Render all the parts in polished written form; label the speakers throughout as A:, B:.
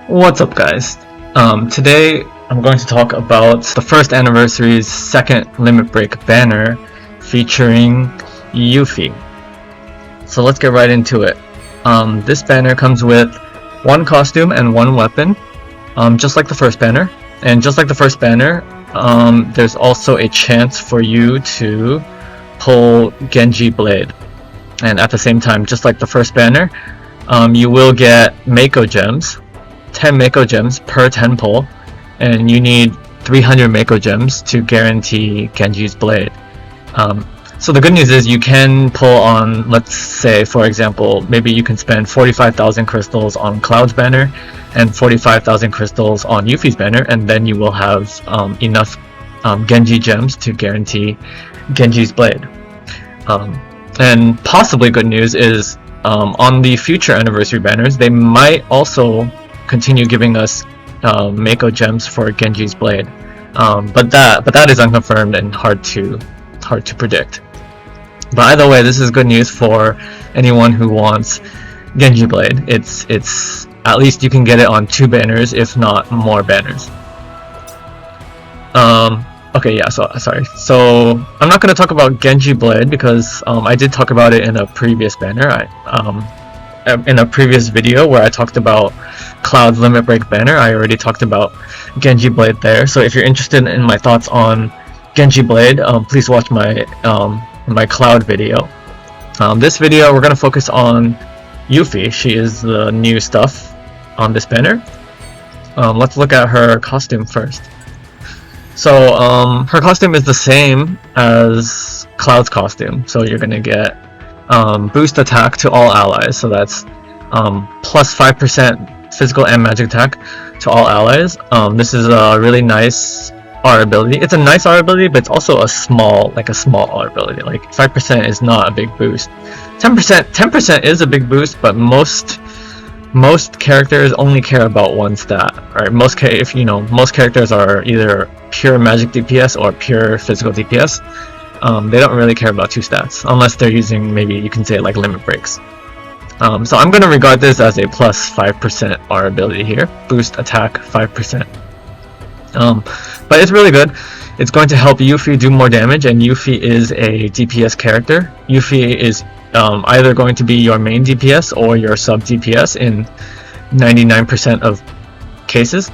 A: What's up, guys? Today I'm going to talk about the first anniversary's second Limit Break banner featuring Yuffie. So let's get right into it. This banner comes with one costume and one weapon, just like the first banner. And just like the first banner, there's also a chance for you to pull Genji Blade. And at the same time, just like the first banner, you will get Mako Gems. 10 Mako Gems per 10 pull, and you need 300 Mako Gems to guarantee Genji's Blade. So the good news is you can pull on, let's say for example, maybe you can spend 45,000 crystals on Cloud's banner and 45,000 crystals on Yuffie's banner, and then you will have enough Genji Gems to guarantee Genji's Blade. And possibly good news is on the future anniversary banners, they might also continue giving us Mako Gems for Genji's Blade, but that is unconfirmed and hard to predict. But either way, this is good news for anyone who wants Genji Blade. It's at least you can get it on 2 banners, if not more banners. Okay, yeah. So I'm not going to talk about Genji Blade because I did talk about it in a previous banner. In a previous video where I talked about Cloud's Limit Break banner, I already talked about Genji Blade there. So if you're interested in my thoughts on Genji Blade, please watch my my Cloud video. This video we're gonna focus on Yuffie. She is the new stuff on this banner. Let's look at her costume first. So her costume is the same as Cloud's costume. So you're gonna get boost attack to all allies, so that's plus 5% physical and magic attack to all allies. This is a really nice R ability. It's a nice R ability, but it's also a small R ability. Like 5% is not a big boost. 10% is a big boost, but most characters only care about one stat. Right? Most characters are either pure magic DPS or pure physical DPS. They don't really care about 2 stats unless they're using, maybe you can say, like limit breaks. So I'm going to regard this as a plus 5% R ability here. Boost attack 5%. But it's really good. It's going to help Yuffie do more damage, and Yuffie is a DPS character. Yuffie is either going to be your main DPS or your sub DPS in 99% of cases.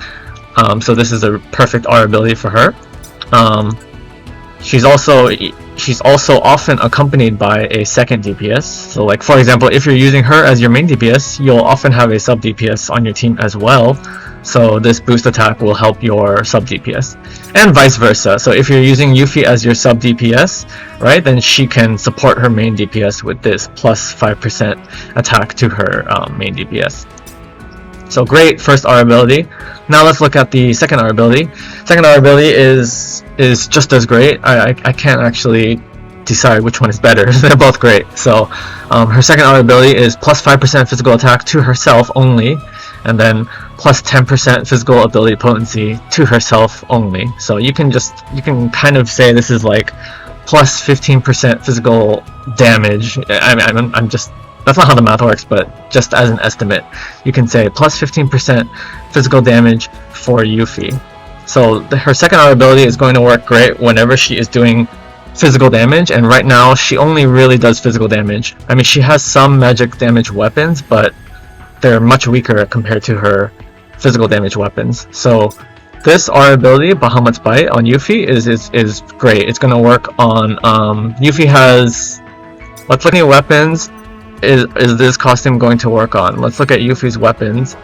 A: So this is a perfect R ability for her. She's also often accompanied by a second DPS. So like for example, if you're using her as your main DPS, you'll often have a sub DPS on your team as well. So this boost attack will help your sub DPS, and vice versa. So if you're using Yuffie as your sub DPS, right, then she can support her main DPS with this plus 5% attack to her main DPS. So great first R ability. Now let's look at the second R ability. Second R ability is just as great. I can't actually decide which one is better. They're both great. So her second R ability is plus 5% physical attack to herself only, and then plus 10% physical ability potency to herself only. So you can kind of say this is like plus 15% physical damage. I'm just, that's not how the math works, but just as an estimate, you can say plus 15% physical damage for Yuffie. So her second R ability is going to work great whenever she is doing physical damage, and right now she only really does physical damage. I mean, she has some magic damage weapons, but they're much weaker compared to her physical damage weapons. So this R ability, Bahamut's Bite on Yuffie, is great. It's going to work on Yuffie has, let's look at weapons. Is this costume going to work on? Let's look at Yuffie's weapons.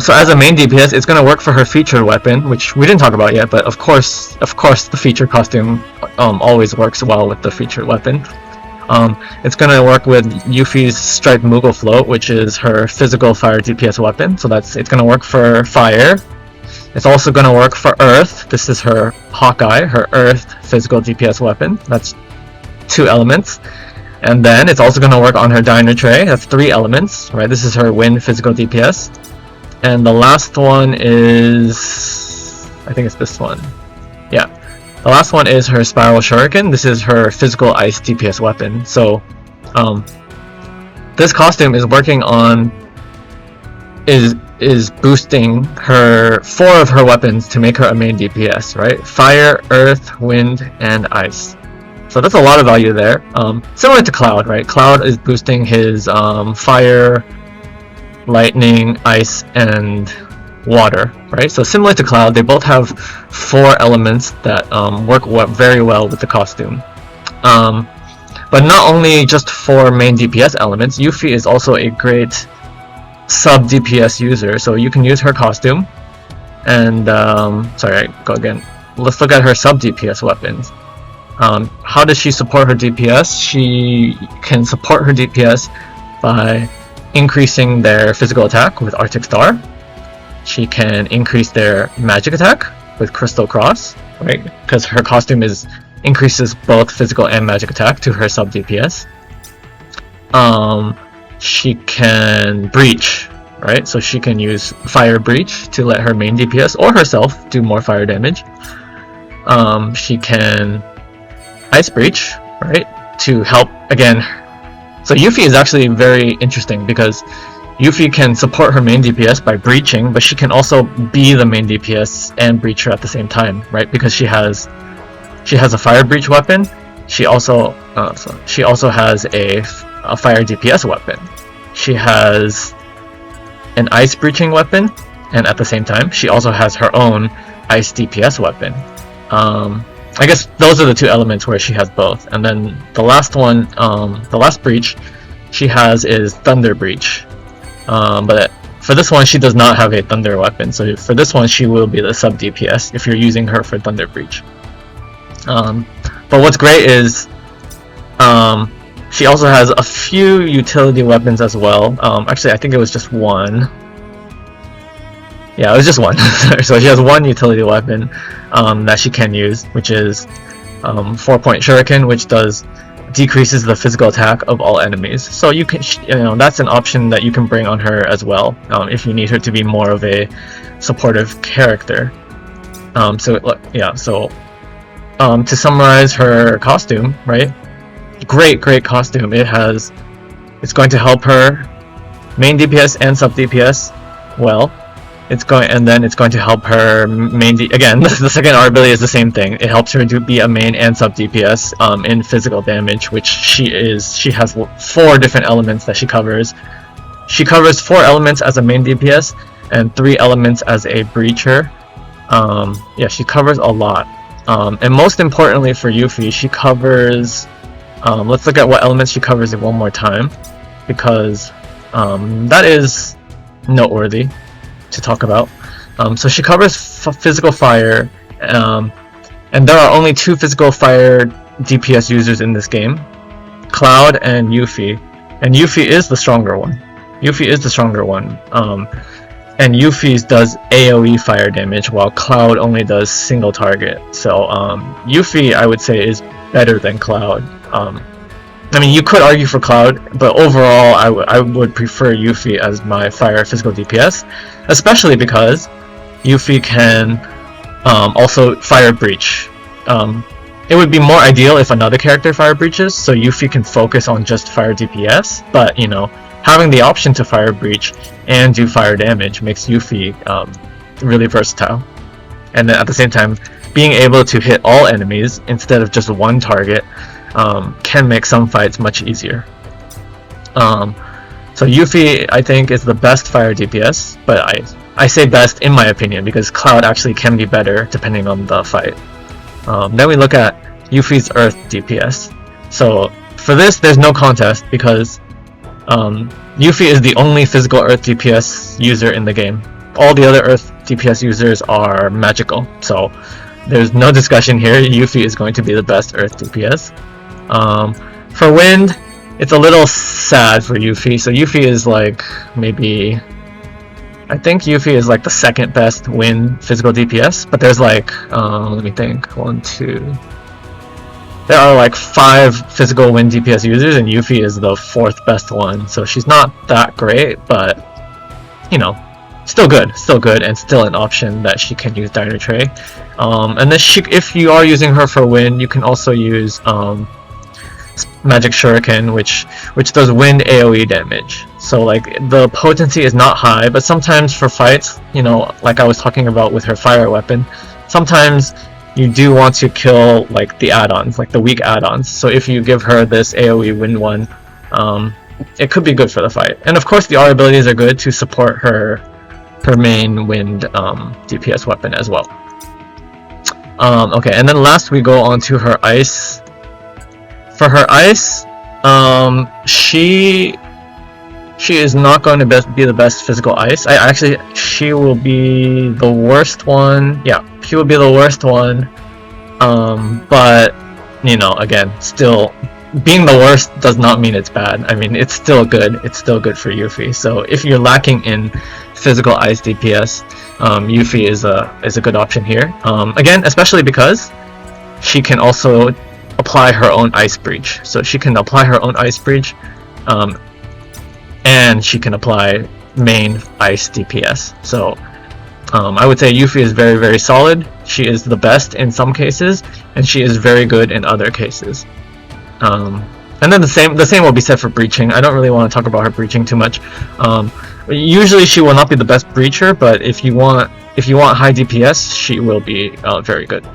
A: So as a main DPS, it's going to work for her featured weapon, which we didn't talk about yet, but of course the featured costume always works well with the featured weapon. It's going to work with Yuffie's Striped Moogle Float, which is her physical fire DPS weapon, so it's going to work for fire. It's also going to work for earth. This is her Hawkeye, her earth physical DPS weapon. That's 2 elements. And then it's also going to work on her Diner Tray. That's 3 elements, right? This is her wind physical DPS. And the last one is, I think it's this one. Yeah. The last one is her Spiral Shuriken. This is her physical ice DPS weapon. So this costume is working on is boosting her 4 of her weapons to make her a main DPS, right? Fire, Earth, Wind, and Ice. So that's a lot of value there. Similar to Cloud, right? Cloud is boosting his Fire, Lightning, Ice, and Water, right? So similar to Cloud, they both have 4 elements that work very well with the costume. But not only just 4 main DPS elements, Yuffie is also a great sub DPS user. So you can use her costume, and sorry, go again. Let's look at her sub DPS weapons. How does she support her DPS? She can support her DPS by increasing their physical attack with Arctic Star. She can increase their magic attack with Crystal Cross, right? Because her costume increases both physical and magic attack to her sub DPS. She can breach, right? So she can use Fire Breach to let her main DPS or herself do more fire damage. She can Ice Breach, right? To help again. So Yuffie is actually very interesting because Yuffie can support her main DPS by breaching, but she can also be the main DPS and breacher at the same time, right? Because she has a Fire Breach weapon. She also has a Fire DPS weapon. She has an Ice Breaching weapon, and at the same time, she also has her own Ice DPS weapon. I guess those are the 2 elements where she has both. And then the last one, the last breach she has is Thunder Breach. But for this one, she does not have a Thunder weapon. So for this one, she will be the sub DPS if you're using her for Thunder Breach. But what's great is she also has a few utility weapons as well. Actually, I think it was just 1. Yeah, it was just 1. So she has 1 utility weapon that she can use, which is 4-point Shuriken, which decreases the physical attack of all enemies. So you can, that's an option that you can bring on her as well if you need her to be more of a supportive character. To summarize her costume, right? Great costume. It's going to help her main DPS and sub DPS well. It's going to help her main again. The second art ability is the same thing. It helps her to be a main and sub DPS in physical damage, which she is. She has 4 different elements that she covers. She covers 4 elements as a main DPS and 3 elements as a breacher. Yeah, she covers a lot. And most importantly for Yuffie, she covers. Let's look at what elements she covers one more time, because that is noteworthy to talk about. So she covers physical fire, and there are only 2 physical fire DPS users in this game, Cloud and Yuffie. And Yuffie is the stronger one. And Yuffie's does AoE fire damage, while Cloud only does single target. So Yuffie, I would say, is better than Cloud. I mean, you could argue for Cloud, but overall, I would prefer Yuffie as my fire physical DPS, especially because Yuffie can also fire breach. It would be more ideal if another character fire breaches, so Yuffie can focus on just fire DPS, but having the option to fire breach and do fire damage makes Yuffie really versatile. And then at the same time, being able to hit all enemies instead of just one target can make some fights much easier. So Yuffie, I think, is the best fire DPS, but I say best in my opinion because Cloud actually can be better depending on the fight. Then we look at Yuffie's Earth DPS. So for this, there's no contest because Yuffie is the only physical Earth DPS user in the game. All the other Earth DPS users are magical, so there's no discussion here. Yuffie is going to be the best Earth DPS. For Wind, it's a little sad for Yuffie. So Yuffie is like I think Yuffie is like the second best Wind physical DPS, but there's like, let me think, 1, 2... There are like 5 physical Wind DPS users, and Yuffie is the 4th best one, so she's not that great, but, still good, and still an option that she can use Diner Tray. And then if you are using her for Wind, you can also use magic shuriken, which does wind AoE damage. So like the potency is not high, but sometimes for fights, you know, like I was talking about with her fire weapon, sometimes you do want to kill like the add-ons, like the weak add-ons. So if you give her this AoE wind one, it could be good for the fight. And of course the R abilities are good to support her main wind DPS weapon as well. Okay, and then last we go on to her ice. For her ice, she is not going to be the best physical ice. She will be the worst one. Yeah, she will be the worst one. But you know, again, still being the worst does not mean it's bad. I mean, it's still good. It's still good for Yuffie. So if you're lacking in physical ice DPS, Yuffie is a good option here. Again, especially because she can also apply her own ice breach. So she can apply her own ice breach, and she can apply main ice DPS. So I would say Yuffie is very, very solid. She is the best in some cases, and she is very good in other cases. And then the same will be said for breaching. I don't really want to talk about her breaching too much. Usually she will not be the best breacher, but if you want high DPS, she will be very good.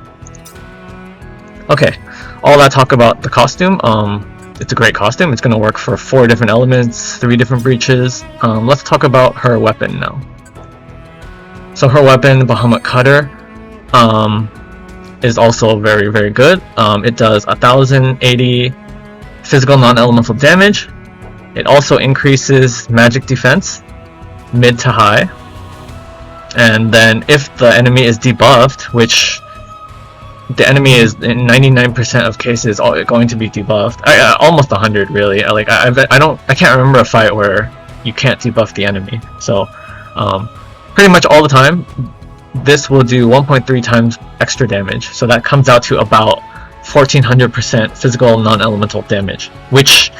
A: Okay, all that talk about the costume. It's a great costume. It's going to work for 4 different elements, 3 different breaches. Let's talk about her weapon now. So her weapon, Bahamut Cutter, is also very, very good. It does 1080 physical non-elemental damage. It also increases magic defense, mid to high. And then if the enemy is debuffed, which the enemy is in 99% of cases going to be debuffed, almost 100 really. I can't remember a fight where you can't debuff the enemy. So pretty much all the time, this will do 1.3 times extra damage. So that comes out to about 1400% physical non-elemental damage, which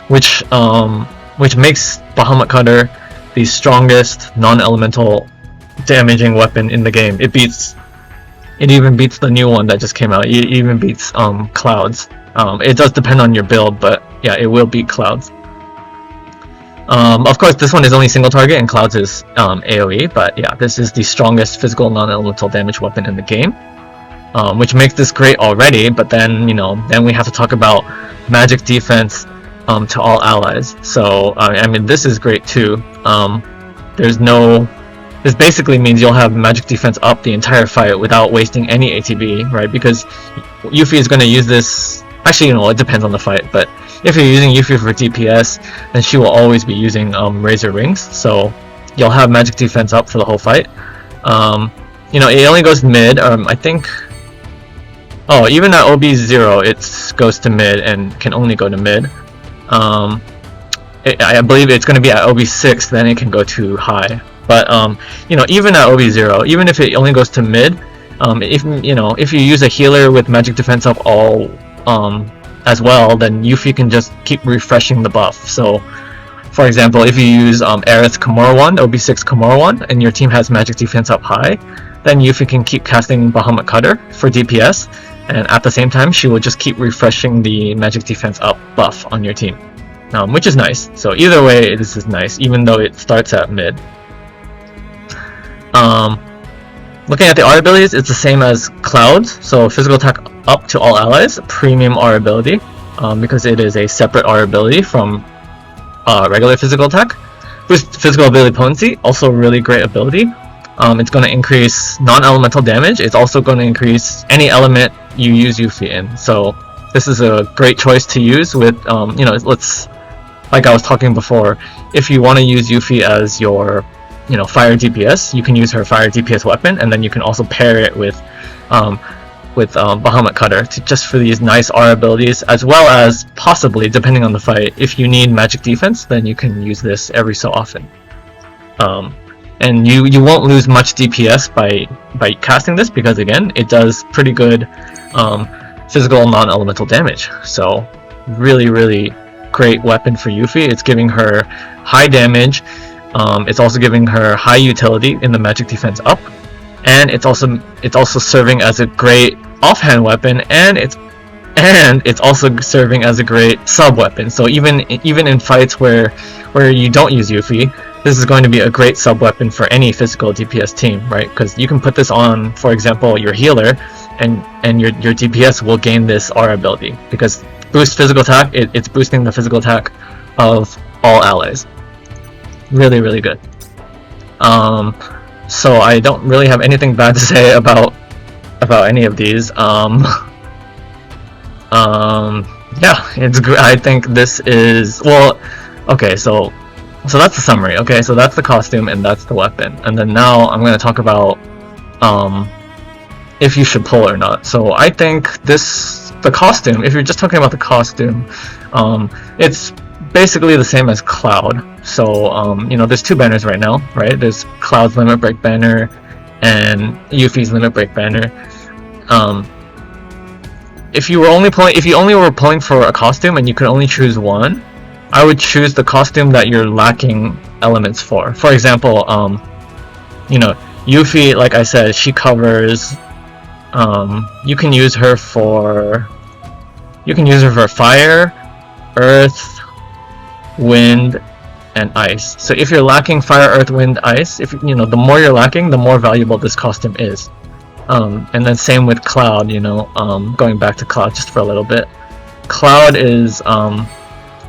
A: makes Bahamut Cutter the strongest non-elemental damaging weapon in the game. It even beats the new one that just came out. It even beats Clouds. It does depend on your build, but yeah, it will beat Clouds. Of course, this one is only single target and Clouds is AoE, but yeah, this is the strongest physical non-elemental damage weapon in the game, which makes this great already. But then, you know, then we have to talk about magic defense to all allies. So I mean, this is great too. This basically means you'll have magic defense up the entire fight without wasting any ATB, right? Because Yuffie is going to use this. Actually, you know, it depends on the fight, but if you're using Yuffie for DPS, then she will always be using Razor Rings, so you'll have magic defense up for the whole fight. You know, it only goes mid. I think. Oh, even at OB0, it goes to mid and can only go to mid. I believe it's going to be at OB6, then it can go to high. But you know, even at OB0, even if it only goes to mid, if you use a healer with magic defense up all as well, then Yuffie can just keep refreshing the buff. So, for example, if you use Aerith's Kimura 1, OB6 Kimura 1, and your team has magic defense up high, then Yuffie can keep casting Bahamut Cutter for DPS, and at the same time, she will just keep refreshing the magic defense up buff on your team, which is nice. So either way, this is nice, even though it starts at mid. Looking at the R abilities, it's the same as Clouds, so physical attack up to all allies, premium R ability, because it is a separate R ability from regular physical attack. Boost physical ability potency, also really great ability. It's going to increase non-elemental damage. It's also going to increase any element you use Yuffie in. So this is a great choice to use with, you know, like I was talking before, if you want to use Yuffie as your, you know, fire DPS, you can use her fire DPS weapon, and then you can also pair it with Bahamut Cutter just for these nice R abilities, as well as possibly, depending on the fight, if you need magic defense, then you can use this every so often. And you won't lose much DPS by casting this, because again, it does pretty good physical non-elemental damage. So really, really great weapon for Yuffie. It's giving her high damage. It's also giving her high utility in the magic defense up, and it's also serving as a great offhand weapon, and and it's also serving as a great sub weapon. So even in fights where you don't use Yuffie, this is going to be a great sub weapon for any physical DPS team, right? Because you can put this on, for example, your healer, and your DPS will gain this aura ability, because boost physical attack, it's boosting the physical attack of all allies. Really, really good. So I don't really have anything bad to say about any of these. Yeah, it's great. I think this is, well, okay, so that's the summary. Okay, so that's the costume and that's the weapon, and then now I'm going to talk about if you should pull or not. So I think the costume, if you're just talking about the costume, it's basically the same as Cloud. So you know, there's two banners right now, right? There's Cloud's Limit Break banner and Yuffie's Limit Break banner. If you only were pulling for a costume and you could only choose one, I would choose the costume that you're lacking elements for. For example, you know, Yuffie, like I said, she covers. You can use her for fire, earth, wind, and ice. So if you're lacking fire, earth, wind, ice, if you know, the more you're lacking, the more valuable this costume is. And then same with Cloud, you know, going back to Cloud just for a little bit. Cloud is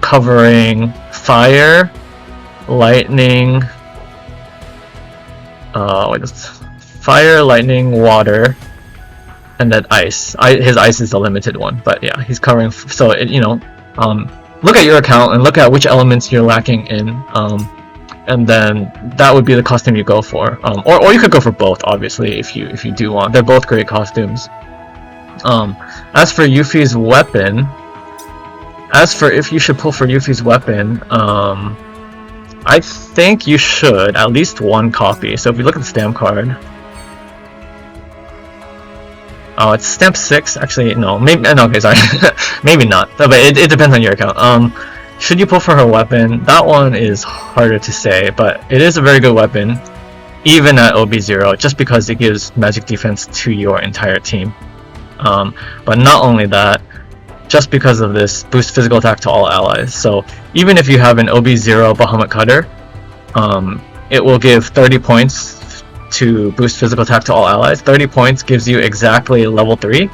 A: covering fire, lightning, fire, lightning, water, and then ice. His ice is the limited one, but yeah, he's covering. So you know, look at your account and look at which elements you're lacking in, and then that would be the costume you go for. Or you could go for both, obviously, if you do want. They're both great costumes. As for Yuffie's weapon, if you should pull for Yuffie's weapon, I think you should at least one copy. So if you look at the stamp card. Oh, it's stamp 6. Actually, no. Maybe no. Okay, sorry. Maybe not. But it depends on your account. Should you pull for her weapon? That one is harder to say, but it is a very good weapon, even at OB0, just because it gives magic defense to your entire team. But not only that, just because of this, boost physical attack to all allies. So even if you have an OB0 Bahamut Cutter, it will give 30 points to boost physical attack to all allies. 30 points gives you exactly level 3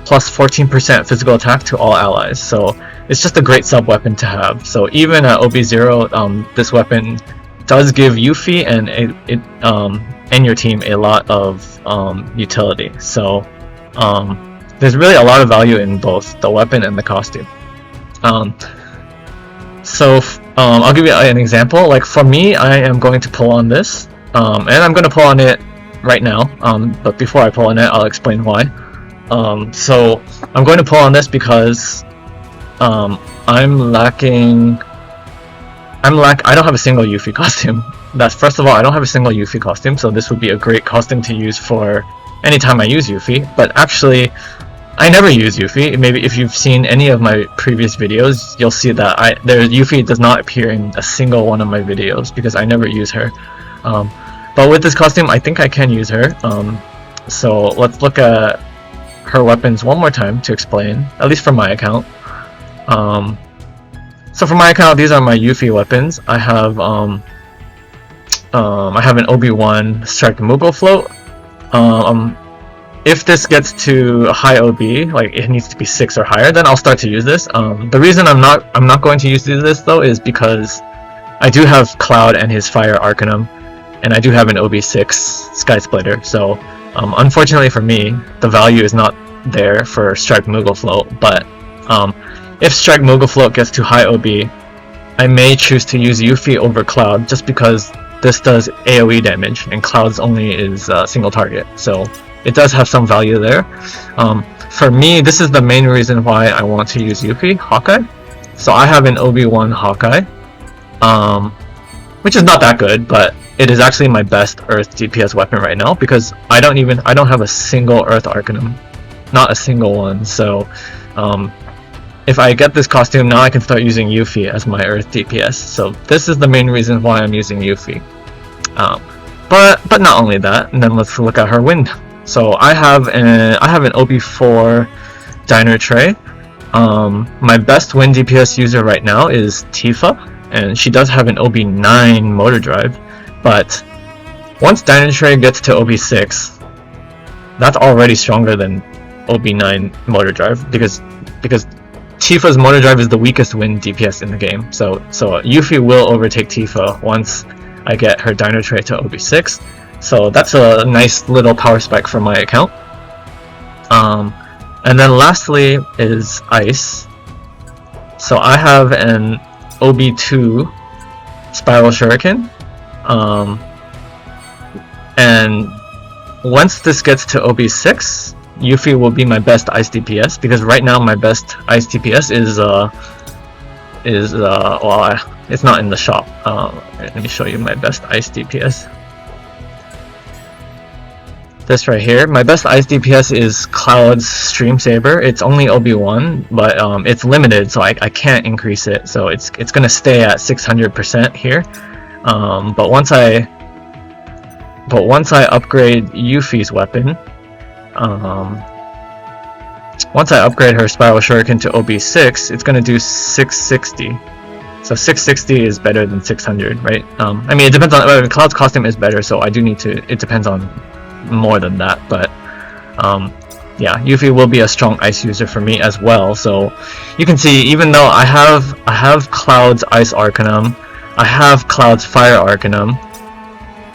A: plus 14% physical attack to all allies. So it's just a great sub weapon to have. So even at OB0, this weapon does give Yuffie and your team a lot of utility. So there's really a lot of value in both the weapon and the costume. I'll give you an example. Like for me, I am going to pull on this. And I'm going to pull on it right now, but before I pull on it, I'll explain why. So I'm going to pull on this because I don't have a single Yuffie costume. First of all, I don't have a single Yuffie costume, so this would be a great costume to use for anytime I use Yuffie. But actually, I never use Yuffie. Maybe if you've seen any of my previous videos, you'll see that Yuffie does not appear in a single one of my videos because I never use her. But with this costume, I think I can use her. So let's look at her weapons one more time to explain, at least for my account. So for my account, these are my Yuffie weapons. I have an OB1 Strike Moogle Float. If this gets to high OB, like it needs to be 6 or higher, then I'll start to use this. The reason I'm not going to use this though is because I do have Cloud and his Fire Arcanum, and I do have an OB6 Sky Splitter. So unfortunately for me, the value is not there for Strike Moogle Float. But if Strike Moogle Float gets to high OB, I may choose to use Yuffie over Cloud just because this does AoE damage and Cloud's only is single target. So it does have some value there. For me, this is the main reason why I want to use Yuffie, Hawkeye. So I have an OB1 Hawkeye, which is not that good, but it is actually my best Earth DPS weapon right now because I don't have a single Earth Arcanum, not a single one. So if I get this costume, now I can start using Yuffie as my Earth DPS. So this is the main reason why I'm using Yuffie. But not only that, and then let's look at her wind. So I have an OB4 Diner Tray. My best wind DPS user right now is Tifa, and she does have an OB9 motor drive, but once Dynatray gets to OB6, that's already stronger than OB9 motor drive, because Tifa's motor drive is the weakest wind DPS in the game. So Yuffie will overtake Tifa once I get her Dynatray to OB6. So that's a nice little power spike for my account. And then lastly is Ice. So I have an OB2 Spiral Shuriken. And once this gets to OB6, Yuffie will be my best Ice DPS, because right now my best Ice DPS is well, it's not in the shop. Let me show you my best Ice DPS. This right here, my best Ice DPS is Cloud's Stream Saber. It's only OB1, but it's limited, so I can't increase it. So it's gonna stay at 600% here. But once I upgrade Yuffie's weapon, once I upgrade her Spiral Shuriken to OB6, it's gonna do 660. So 660 is better than 600, right? I mean, it depends on Cloud's costume is better, so I do need to. It depends on more than that, but yeah, Yuffie will be a strong Ice user for me as well. So you can see, even though I have Cloud's Ice Arcanum, I have Cloud's Fire Arcanum,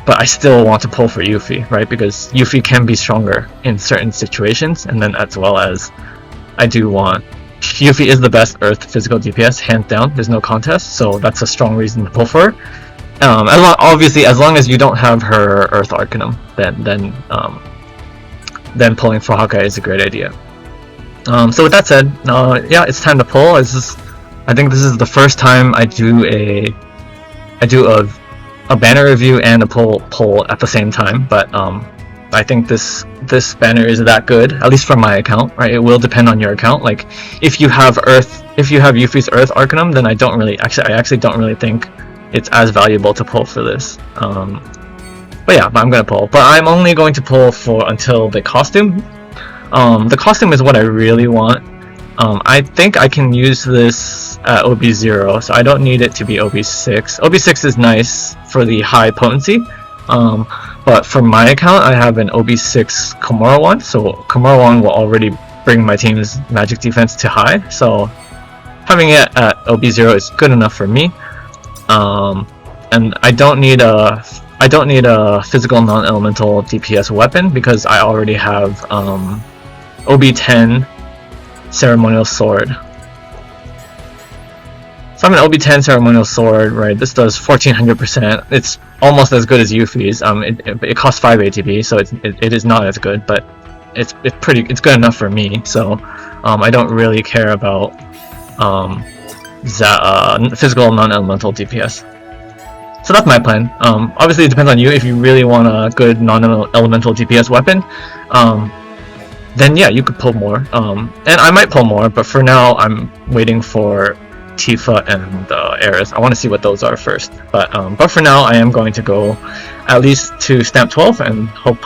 A: but I still want to pull for Yuffie, right? Because Yuffie can be stronger in certain situations, and then as well as I do want. Yuffie is the best Earth physical DPS, hands down. There's no contest, so that's a strong reason to pull for her. Obviously, as long as you don't have her Earth Arcanum, then pulling for Hawkeye is a great idea. So with that said, yeah, it's time to pull. I think this is the first time I do a banner review and a poll at the same time. But I think this banner is that good, at least from my account, right? It will depend on your account. Like if you have Yuffie's Earth Arcanum, then I actually don't really think it's as valuable to pull for this. But yeah, I'm gonna pull. But I'm only going to pull for until the costume. The costume is what I really want. I think I can use this at OB0, so I don't need it to be OB6. OB6 is nice for the high potency, but for my account, I have an OB6 Komura one, so Komura one will already bring my team's magic defense to high, so having it at OB0 is good enough for me. And I don't need a physical non-elemental DPS weapon, because I already have OB10 Ceremonial Sword. So I'm an OB10 Ceremonial Sword, right? This does 1400%. It's almost as good as Yuffie's. It costs 5 ATB, so it is not as good, but it's good enough for me. So I don't really care about physical non-elemental DPS. So that's my plan. Obviously, it depends on you. If you really want a good non-elemental DPS weapon, then yeah, you could pull more. And I might pull more, but for now, I'm waiting for Tifa and Aerith. I want to see what those are first. But for now, I am going to go at least to Stamp 12 and hope.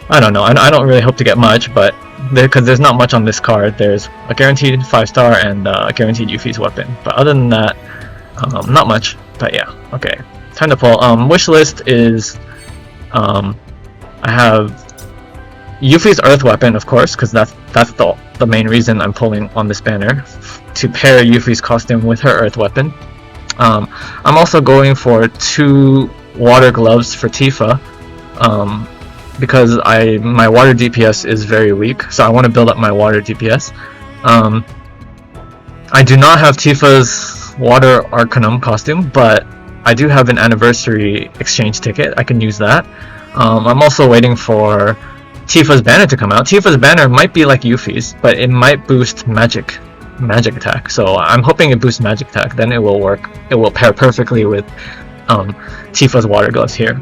A: I don't know. I don't really hope to get much, but because there's not much on this card. There's a guaranteed 5-star and a guaranteed Yuffie's weapon. But other than that, not much. But yeah, okay. Time to pull. Wish list is I have Yuffie's Earth weapon, of course, because that's the main reason I'm pulling on this banner, to pair Yuffie's costume with her Earth weapon. I'm also going for 2 water gloves for Tifa, because my water DPS is very weak, so I want to build up my water DPS. I do not have Tifa's Water Arcanum costume, but I do have an anniversary exchange ticket. I can use that. I'm also waiting for Tifa's banner to come out. Tifa's banner might be like Yuffie's, but it might boost magic attack. So I'm hoping it boosts magic attack. Then it will work. It will pair perfectly with Tifa's water gloves here.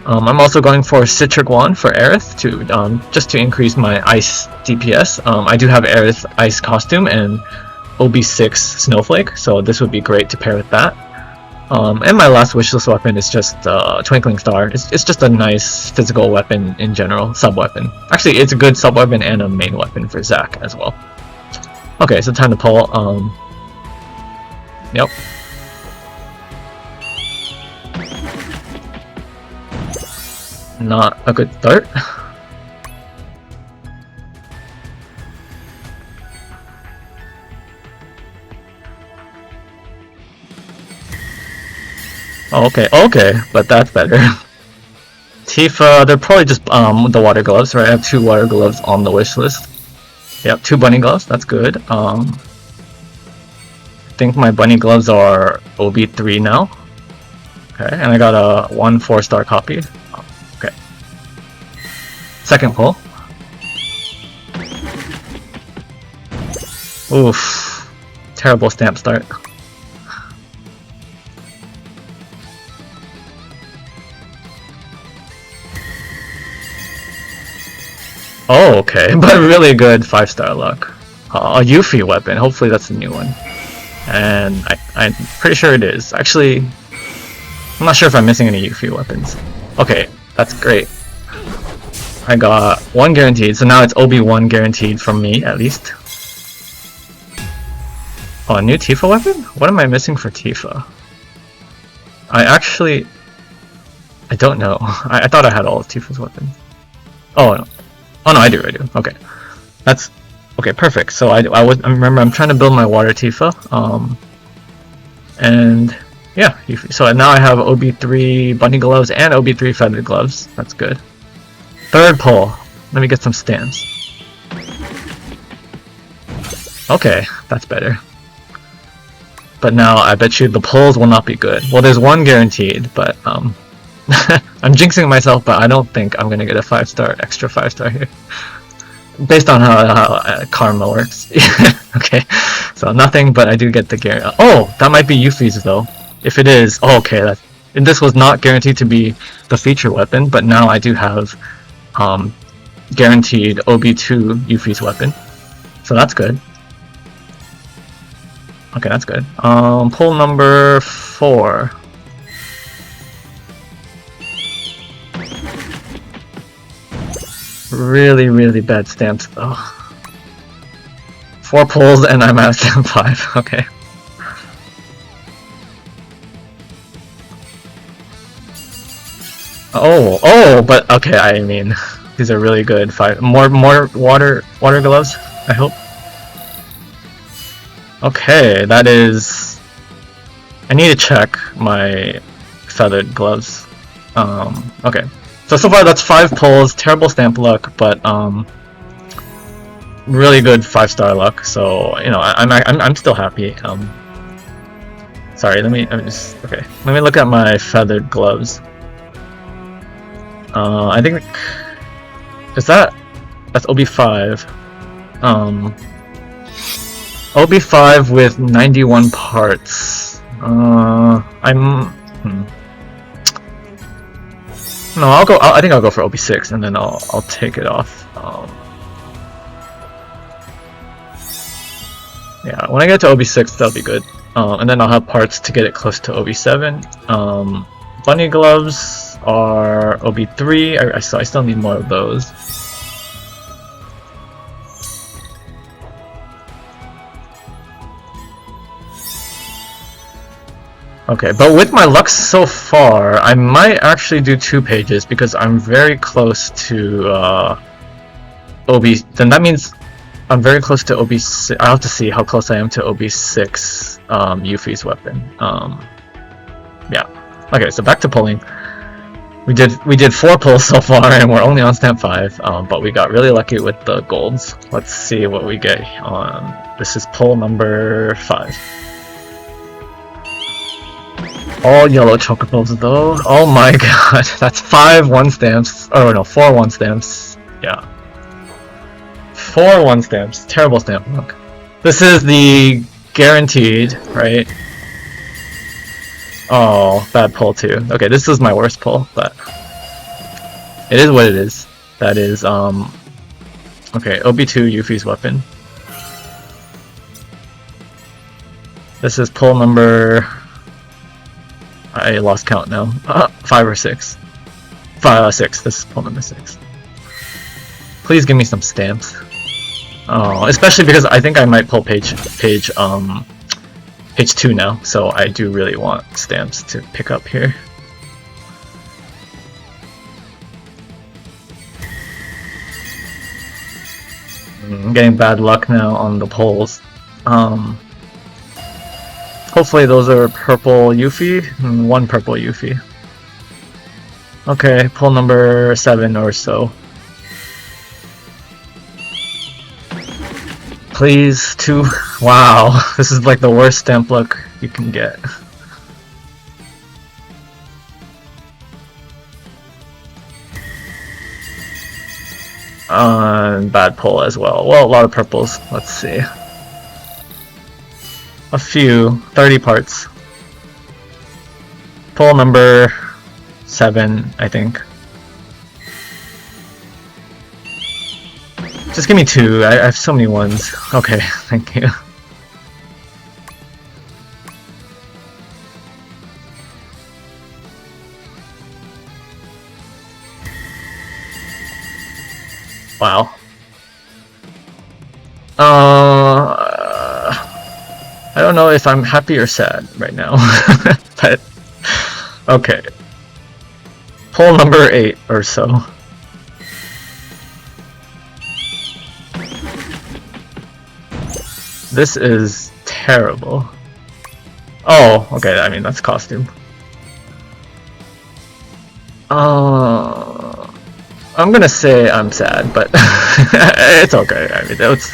A: I'm also going for Citric Wand for Aerith to just to increase my ice DPS. I do have Aerith ice costume and OB6 Snowflake, so this would be great to pair with that. And my last wishlist weapon is just Twinkling Star. It's just a nice physical weapon in general, sub-weapon. Actually, it's a good sub-weapon and a main weapon for Zack as well. Okay, so time to pull. Yep. Not a good start. Oh, okay, but that's better. Tifa, they're probably just the water gloves, right? I have 2 water gloves on the wish list. Yep, 2 bunny gloves, that's good. I think my bunny gloves are OB3 now. Okay, and I got a 1 4-star copy. Okay. Second pull. Oof. Terrible stamp start. Oh, okay, but really good 5-star luck. A Yuffie weapon, hopefully that's a new one. And I'm pretty sure it is. Actually, I'm not sure if I'm missing any Yuffie weapons. Okay, that's great. I got 1 guaranteed, so now it's OB1 guaranteed from me, at least. Oh, a new Tifa weapon? What am I missing for Tifa? I don't know. I thought I had all of Tifa's weapons. Oh, no. Oh no, I do. Okay, that's okay. Perfect. So I remember I'm trying to build my water Tifa. And yeah. So now I have OB3 bunny gloves and OB3 feathered gloves. That's good. Third pull. Let me get some stamps. Okay, that's better. But now I bet you the pulls will not be good. Well, there's 1 guaranteed, but I'm jinxing myself, but I don't think I'm gonna get a 5-star, extra 5-star here. Based on how karma works. Okay, so nothing, but I do get the guarantee. Oh, that might be Yuffie's though. If it is, oh, okay, and this was not guaranteed to be the feature weapon, but now I do have guaranteed OB2 Yuffie's weapon. So that's good. Okay, that's good. Pull number 4. Really, really bad stamps though. 4 pulls and I'm at stamp 5. Okay. Oh, but okay. I mean, these are really good. 5 more water gloves. I hope. Okay, that is. I need to check my feathered gloves. Okay. So far that's 5 pulls, terrible stamp luck, but really good 5-star luck. So you know I'm still happy. Sorry, let me look at my feathered gloves. I think that's OB5. OB5 with 91 parts. No, I think I'll go for OB6 and then I'll take it off. Yeah, when I get to OB6, that'll be good. And then I'll have parts to get it close to OB7. Bunny gloves are OB3. I still need more of those. Okay, but with my luck so far, I might actually do 2 pages because I'm very close to OB. Then that means I'm very close to OB6. I'll have to see how close I am to OB6 Yuffie's weapon. Yeah. Okay, so back to pulling. We did 4 pulls so far, and we're only on stamp 5. But we got really lucky with the golds. Let's see what we get on. This is pull number 5. All yellow chocobos though. Oh my god, that's 5 1-stamps. Oh no, 4 1-stamps. Yeah. 4 1-stamps. Terrible stamp luck. This is the guaranteed, right? Oh, bad pull too. Okay, this is my worst pull, but it is what it is. That is, okay, OB2 Yuffie's weapon. This is pull number... I lost count now. 5 or 6. 6. This is pull number 6. Please give me some stamps. Especially because I think I might pull page 2 now, so I do really want stamps to pick up here. I'm getting bad luck now on the pulls. Hopefully those are purple Yuffie, and 1 purple Yuffie. Okay, pull number 7 or so. Please, 2. Wow, this is like the worst stamp luck you can get. Bad pull as well. Well, a lot of purples. Let's see. A few. 30 parts. Pull number 7, I think. Just give me 2. I have so many ones. Okay, thank you. Wow. I don't know if I'm happy or sad right now, but okay. Pull number 8 or so. This is terrible. Oh, okay, I mean, that's costume. I'm gonna say I'm sad, but it's okay. I mean, it's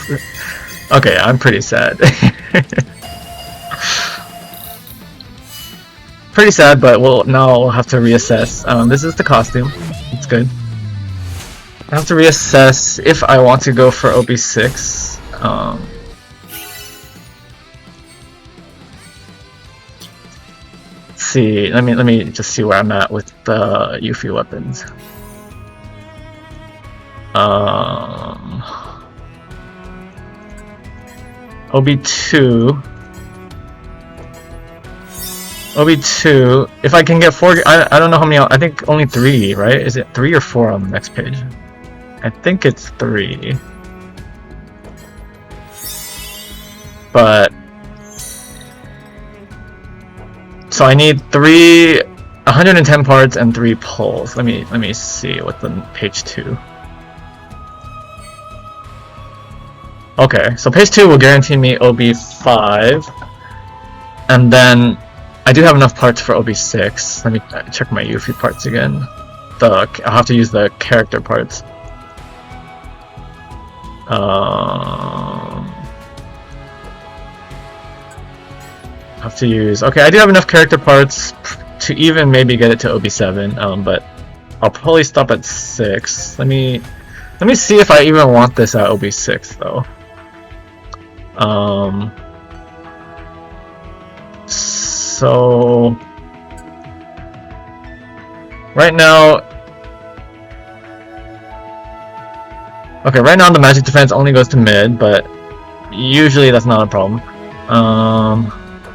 A: okay. I'm pretty sad. Pretty sad, but now we'll have to reassess. This is the costume. It's good. I have to reassess if I want to go for OB6. Let's see. Let me just see where I'm at with the Yuffie weapons. OB2, if I can get 4, I don't know how many, I think only 3, right? Is it 3 or 4 on the next page? I think it's 3. But, so I need 110 parts and 3 pulls. Let me see what's on page 2. Okay, so page 2 will guarantee me OB5, and then I do have enough parts for OB6. Let me check my Yuffie parts again. I'll have to use the character parts. Have to use. Okay, I do have enough character parts to even maybe get it to OB7. But I'll probably stop at 6. Let me see if I even want this at OB6 though. So right now, okay, right now the magic defense only goes to mid, but usually that's not a problem.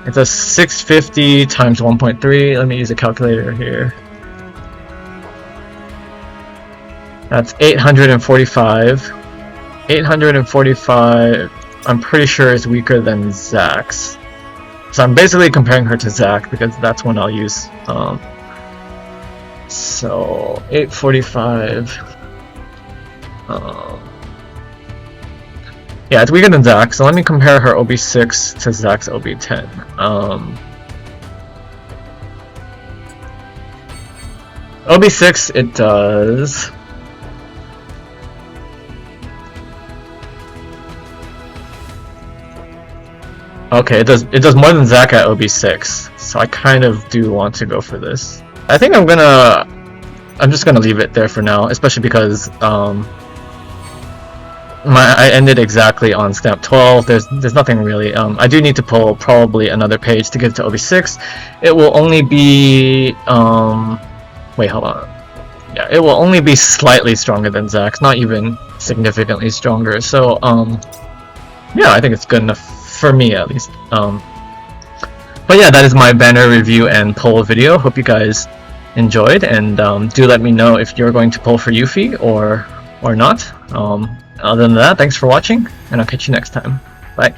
A: It's a 650 times 1.3. Let me use a calculator here. That's 845. 845. I'm pretty sure is weaker than Zack's. So I'm basically comparing her to Zack because that's when I'll use. So 845. Yeah, it's weaker than Zack. So let me compare her OB6 to Zack's OB10. OB6 it does. Okay, it does more than Zack at OB6, so I kind of do want to go for this. I think I'm just gonna leave it there for now, especially because I ended exactly on stamp 12. There's nothing really. I do need to pull probably another page to get to OB6. It will only be wait, hold on. Yeah, it will only be slightly stronger than Zack's, not even significantly stronger. So yeah, I think it's good enough. For me, at least. But yeah, that is my banner review and poll video. Hope you guys enjoyed, and do let me know if you're going to pull for Yuffie or not. other than that, thanks for watching, and I'll catch you next time. Bye.